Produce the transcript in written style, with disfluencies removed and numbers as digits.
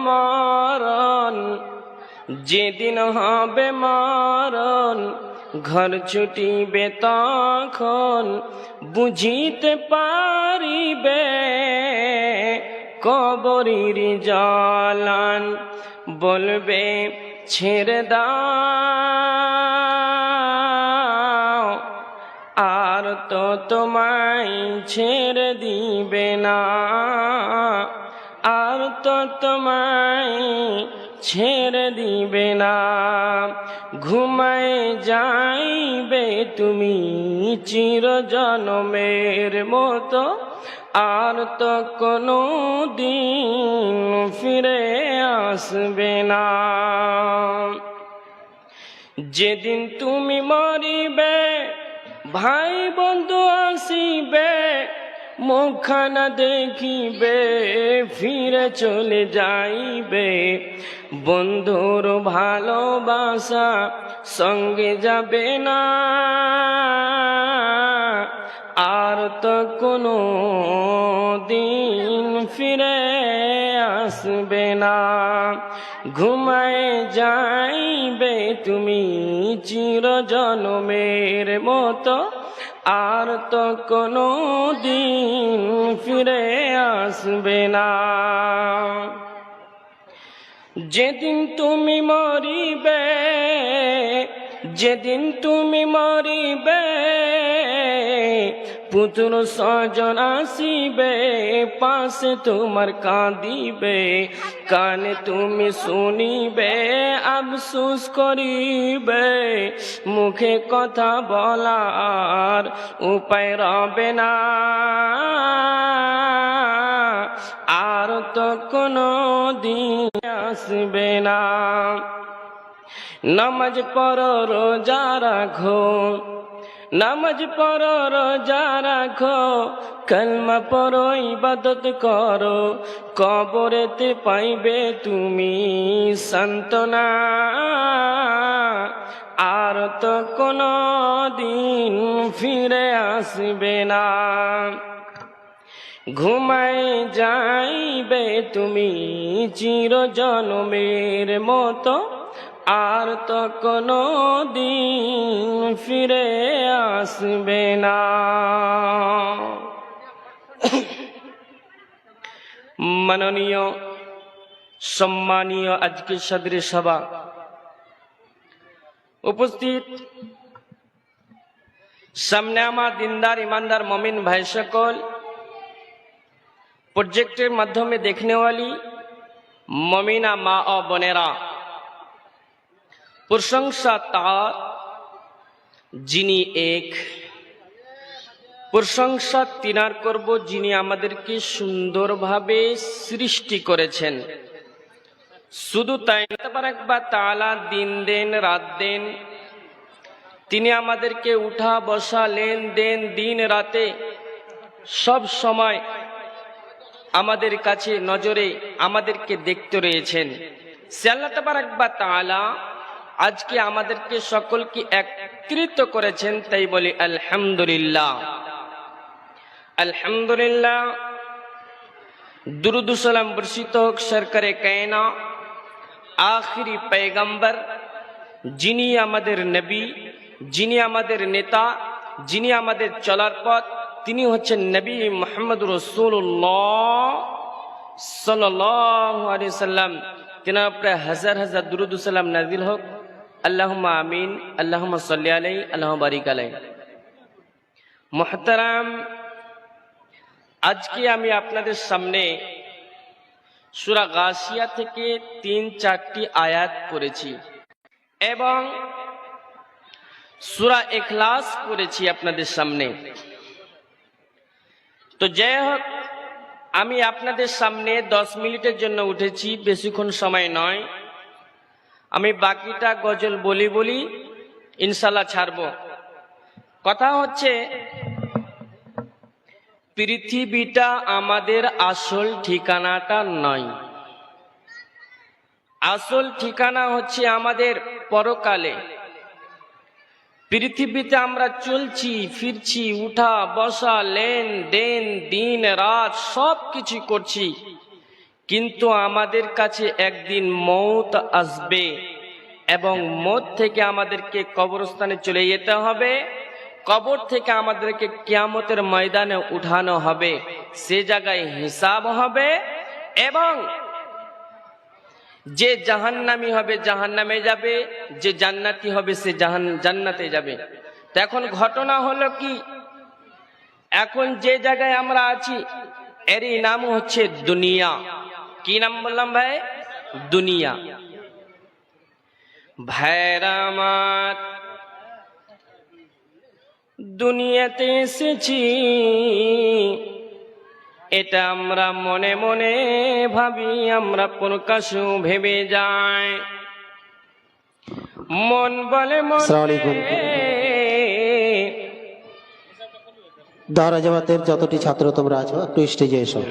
মরণ, যেদিন হবে মরণ, ঘর ছুটিবে তখন বুঝিতে পারিবে কবরের জ্বালান। বলবে ছেড়ে দাও, আর তো তোমায় ছেড়ে দিবে না, আর তো তোমায় ছেড়ে দিবে না। ঘুমায় যাইবে তুমি চিরজনমের মতো, আর তো কোনো দিন ফিরে আসবে না। যেদিন তুমি মরিবে ভাই বন্ধু আসিবে, মুখখানা দেখিবে ফিরে চলে যাইবে। বন্ধুর ভালোবাসা সঙ্গে যাবে না, আর তো কোনো দিন ফিরে আসবে না। ঘুমায় যাইবে তুমি চিরজনমের মতো, আর তো কোনো দিন ফিরে আসবে না। যেদিন তুমি মরিবে, যেদিন তুমি মরিবে, পুত্র স্বজন আসিবে পাশে তোমার কাঁদিবে। কানে তুমি শুনিবে আফসোস করিবে, মুখে কথা বলার উপায় রবে না, আর তো কোনো দিন আসবে না। নামাজ পড়ো রোজা রাখো, নামাজ পড়ো রোজা রাখো, কলমা পড়ো ইবাদত করো, কবরেতে পাইবে তুমি সান্ত্বনা, আর তো কোনো দিন ফিরে আসবে না। ঘুমায় যাইবে তুমি চিরজনমের মতো, আর তো কোনো দিন ফিরে আসবে না। মাননীয় সম্মানীয় আজকের সদরে সভা উপস্থিত, সামনে আমার দিনদার ইমানদার মমিন ভাই সকল, প্রজেক্টের মাধ্যমে দেখনেওয়ালি মমিনা মা ও বোনেরা, প্রশংসা তার যিনি এক, প্রশংসা তিনার করব যিনি আমাদেরকে সুন্দরভাবে সৃষ্টি করেছেন। শুধু তাই না, তাআলা দিন দেন রাত দেন, তিনি আমাদেরকে উঠা বসা লেনদেন দিন রাতে সব সময় আমাদের কাছে নজরে আমাদেরকে দেখতে রয়েছেন। সে আল্লাহ তাআলা আজকে আমাদেরকে সকলকে একত্রিত করেছেন, তাই বলি আলহামদুলিল্লাহ। আলহামদুলিল্লাহ। দুরুদ সালাম বর্ষিত হোক সরকারে কায়না, আখিরি পয়গম্বর, যিনি আমাদের নবী, যিনি আমাদের নেতা, যিনি আমাদের চলার পথ, তিনি হচ্ছেন নবী মুহাম্মদ রাসূলুল্লাহ সাল্লাল্লাহু আলাইহি সাল্লাম। তিনার উপরে হাজার হাজার দুরুদ সালাম নাযিল হোক। আল্লাহুম্মা আমিন, আল্লাহুম্মা সাল্লি আলাইহি, আল্লাহুম্মা বারিক আলাইহি। মুহতারাম, আজকে আমি আপনাদের সামনে সূরা গাশিয়া থেকে ৩-৪টি আয়াত পড়েছি এবং সূরা ইখলাস পড়েছি আপনাদের সামনে। তো যাই হোক, আমি আপনাদের সামনে 10 মিনিটের জন্য উঠেছি, বেশিক্ষণ সময় নয়। আমি বাকিটা গজল বলি ইনশাল্লাহ ছাড়ব। কথা হচ্ছে, পৃথিবীটা আমাদের আসল ঠিকানাটা নয়। আসল ঠিকানা হচ্ছে আমাদের পরকালে। পৃথিবীতে আমরা চলছি ফিরছি, উঠা বসা লেনদেন দিন রাত সব কিছু করছি, কিন্তু আমাদের কাছে একদিন মৌত আসবে এবং মৌত থেকে আমাদেরকে কবরস্থানে চলে যেতে হবে। কবর থেকে আমাদেরকে কিয়ামতের ময়দানে উঠানো হবে, সে জায়গায় হিসাব হবে এবং যে জাহান্নামী হবে জাহান্নামে যাবে, যে জান্নাতি হবে সে জান্নাতে যাবে। তো এখন ঘটনা হলো কি, এখন যে জায়গায় আমরা আছি এরই নাম হচ্ছে দুনিয়া। কি নাম বললাম ভাই? দুনিয়া। ভাইরা আমার, দুনিয়াতে এসেছি এটা আমরা মনে মনে ভাবি, আমরা প্রকাশও ভেবে যাই। মন বলে আসসালামু আলাইকুম। দাওরা জামাতের যতটি ছাত্র তোমরা আছো একটু স্টেজে এসো।